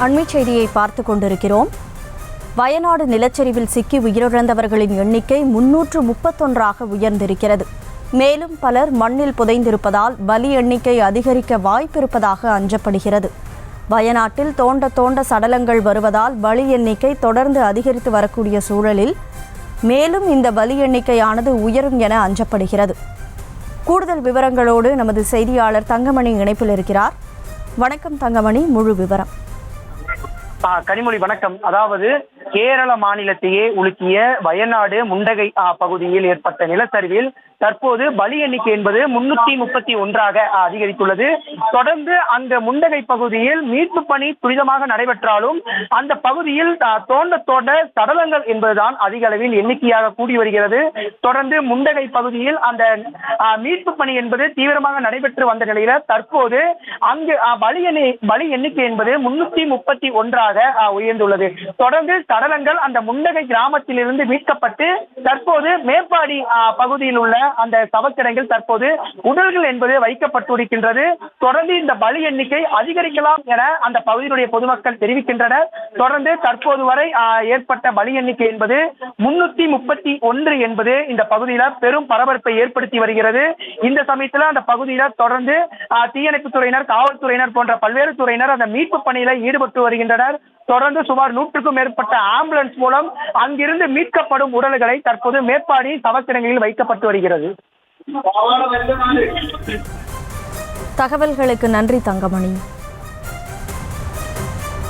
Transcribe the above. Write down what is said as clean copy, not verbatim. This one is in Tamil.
அண்மைச் செய்தியை பார்த்து கொண்டிருக்கிறோம். வயநாடு நிலச்சரிவில் சிக்கி உயிரிழந்தவர்களின் எண்ணிக்கை 331ஆக உயர்ந்திருக்கிறது. மேலும் பலர் மண்ணில் புதைந்திருப்பதால் பலி எண்ணிக்கை அதிகரிக்க வாய்ப்பிருப்பதாக அஞ்சப்படுகிறது. வயநாட்டில் தோண்ட சடலங்கள் வருவதால் பலி எண்ணிக்கை தொடர்ந்து அதிகரித்து வரக்கூடிய சூழலில் மேலும் இந்த பலி எண்ணிக்கையானது உயரும் என அஞ்சப்படுகிறது. கூடுதல் விவரங்களோடு நமது செய்தியாளர் தங்கமணி இணைப்பில் இருக்கிறார். வணக்கம் தங்கமணி, முழு விவரம். கனிமொழி வணக்கம். அதாவது கேரள மாநிலத்தையே உலுக்கிய வயநாடு முண்டகை பகுதியில் ஏற்பட்ட நிலச்சரிவில் தற்போது பலி எண்ணிக்கை என்பது 331ஆக அதிகரித்துள்ளது. தொடர்ந்து அந்த முண்டகை பகுதியில் மீட்பு பணி துரிதமாக நடைபெற்றாலும் அந்த பகுதியில் தோண்ட சடலங்கள் என்பதுதான் அதிக அளவில் எண்ணிக்கையாக கூடி வருகிறது. தொடர்ந்து முண்டகை பகுதியில் அந்த மீட்பு பணி என்பது தீவிரமாக நடைபெற்று வந்த நிலையில தற்போது அங்கு பலி எண்ணிக்கை என்பது 331ஆக உயர்ந்துள்ளது. தொடர்ந்து சடலங்கள் அந்த முண்டகை கிராமத்திலிருந்து மீட்கப்பட்டு தற்போது மேப்பாடி பகுதியில் உள்ள அந்த சவக்கிடங்கில் தற்போது உடல்கள் என்பது வைக்கப்பட்டிருக்கின்றது. தொடர்ந்து இந்த பலி எண்ணிக்கை அதிகரிக்கலாம் என அந்த பகுதியினுடைய பொதுமக்கள் தெரிவிக்கின்றனர். தொடர்ந்து தற்போது வரை ஏற்பட்ட பலி எண்ணிக்கை என்பது 331 என்பது இந்த பகுதியில பெரும் பரபரப்பை ஏற்படுத்தி வருகிறது. இந்த சமயத்தில் அந்த பகுதியில தொடர்ந்து தீயணைப்பு துறையினர், காவல்துறையினர் போன்ற பல்வேறு துறையினர் அந்த மீட்பு பணியில ஈடுபட்டு வருகின்றனர். தொடர்ந்து சுமார் 100க்கும் மேற்பட்ட ஆம்புலன்ஸ் மூலம் அங்கிருந்து மீட்கப்படும் உடல்களை தற்போது மேப்பாடி சவக்கிடங்களில் வைக்கப்பட்டு வருகிறது. தகவல்களுக்கு நன்றி தங்கமணி.